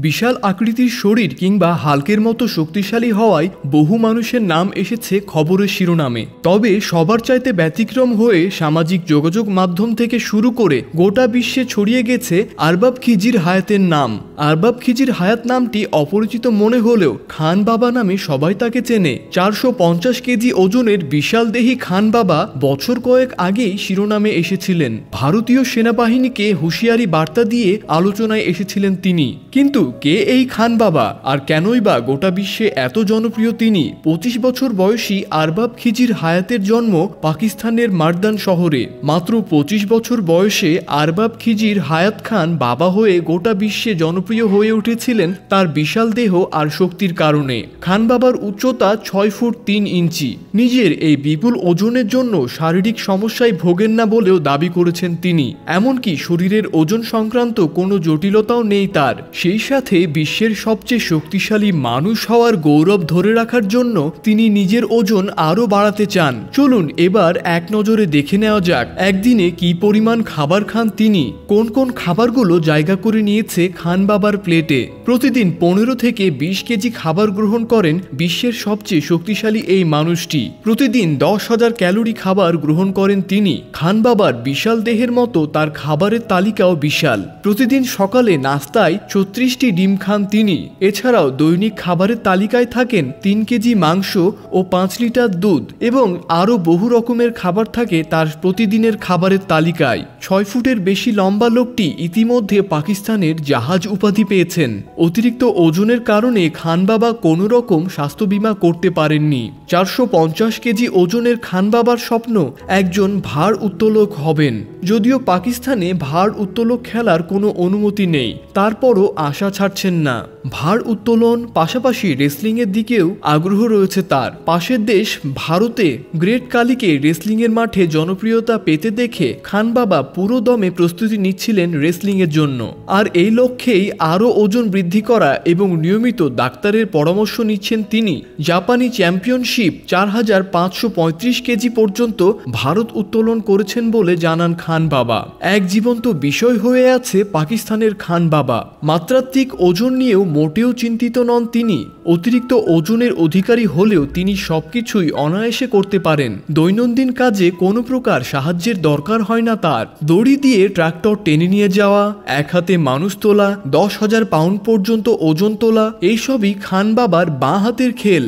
বিশাল আকৃতির শরীর কিংবা হাল্কের মতো শক্তিশালী হওয়ায় বহু মানুষের নাম এসেছে খবরের শিরোনামে। তবে সবার চাইতে ব্যতিক্রম হয়ে সামাজিক যোগাযোগ মাধ্যম থেকে শুরু করে গোটা বিশ্বে ছড়িয়ে গেছে আরবাব খিজির হায়াতের নাম। আরবাব খিজির হায়াত নামটি অপরিচিত মনে হলেও খান বাবা নামে সবাই তাকে চেনে। 450 কেজি ওজনের বিশাল দেহী খান বাবা বছর কয়েক আগেই শিরোনামে এসেছিলেন। ভারতীয় সেনাবাহিনীকে হুঁশিয়ারি বার্তা দিয়ে আলোচনায় এসেছিলেন তিনি। কিন্তু কে এই খান বাবা, আর কেনই বা গোটা বিশ্বে এত জনপ্রিয় তিনি? 25 বছর বয়সী আরবাব খিজির হায়াতের জন্ম পাকিস্তানের মারদান শহরে। মাত্র 25 বছর বয়সে আরবাব খিজির হায়াত খান বাবা হয়ে গোটা বিশ্বে জনপ্রিয় হয়ে উঠেছিলেন তার বিশাল দেহ আর শক্তির কারণে। খান বাবার উচ্চতা 6 ফুট 3 ইঞ্চি। নিজের এই বিপুল ওজনের জন্য শারীরিক সমস্যায় ভোগেন না বলেও দাবি করেছেন তিনি। এমনকি শরীরের ওজন সংক্রান্ত কোনো জটিলতাও নেই তার। সেই সাথে বিশ্বের সবচেয়ে শক্তিশালী মানুষ হওয়ার গৌরব ধরে রাখার জন্য তিনি নিজের ওজন আরও বাড়াতে চান। চলুন এবার এক নজরে দেখে নেওয়া যাক একদিনে কি পরিমাণ খাবার খান তিনি। কোন কোন খাবারগুলো জায়গা করে নিয়েছে খান বাবার প্লেটে। প্রতিদিন 15 থেকে 20 কেজি খাবার গ্রহণ করেন বিশ্বের সবচেয়ে শক্তিশালী এই মানুষটি। প্রতিদিন 10,000 ক্যালোরি খাবার গ্রহণ করেন তিনি। খান বাবার বিশাল দেহের মতো তার খাবারের তালিকাও বিশাল। প্রতিদিন সকালে নাস্তায় 36টি ডিম খান তিনি। এছাড়াও দৈনিক খাবারের তালিকায় থাকেন 3 কেজি মাংস ও 5 লিটার দুধ এবং আরও বহু রকমের খাবার থাকে তার প্রতিদিনের খাবারের তালিকায়। 6 ফুটের বেশি লম্বা লোকটি ইতিমধ্যে পাকিস্তানের জাহাজ উপাধি পেয়েছেন। অতিরিক্ত ওজনের কারণে খান বাবা কোনো রকম স্বাস্থ্য বীমা করতে পারেননি। 450 কেজি ওজনের খান বাবার স্বপ্ন একজন ভার উত্তোলক হবেন। যদিও পাকিস্তানে ভার উত্তোলক খেলার কোনো অনুমতি নেই, তারপরও আশা ছাড়ছেন না। ভার উত্তোলন পাশাপাশি রেসলিংয়ের দিকেও আগ্রহ রয়েছে তার। পাশের দেশ ভারতে গ্রেট কালীকে রেসলিংয়ের মাঠে জনপ্রিয়তা পেতে দেখে খান বাবা পুরো দমে প্রস্তুতি নিচ্ছিলেন রেসলিংয়ের জন্য। আর এই লক্ষ্যেই আরও ওজন বৃদ্ধি করা এবং নিয়মিত ডাক্তারের পরামর্শ নিচ্ছেন তিনি। জাপানি চ্যাম্পিয়নশিপ 4535 কেজি পর্যন্ত ভারত উত্তোলন করেছেন বলে জানান খান বাবা। এক জীবন্ত বিষয় হয়ে আছে পাকিস্তানের খান বাবা। মাত্রাত্মক ওজন নিয়েও মোটেও চিন্তিত নন তিনি। অতিরিক্ত ওজনের অধিকারী হলেও তিনি সবকিছুই অনায়াসে করতে পারেন। দৈনন্দিন কাজে কোনো প্রকার সাহায্যের দরকার হয় না তার। দড়ি দিয়ে ট্রাক্টর টেনে নিয়ে যাওয়া, এক হাতে মানুষ তোলা, 10,000 পাউন্ড পর্যন্ত ওজন তোলা, এইসবই খান বাবার বাঁ হাতের খেল।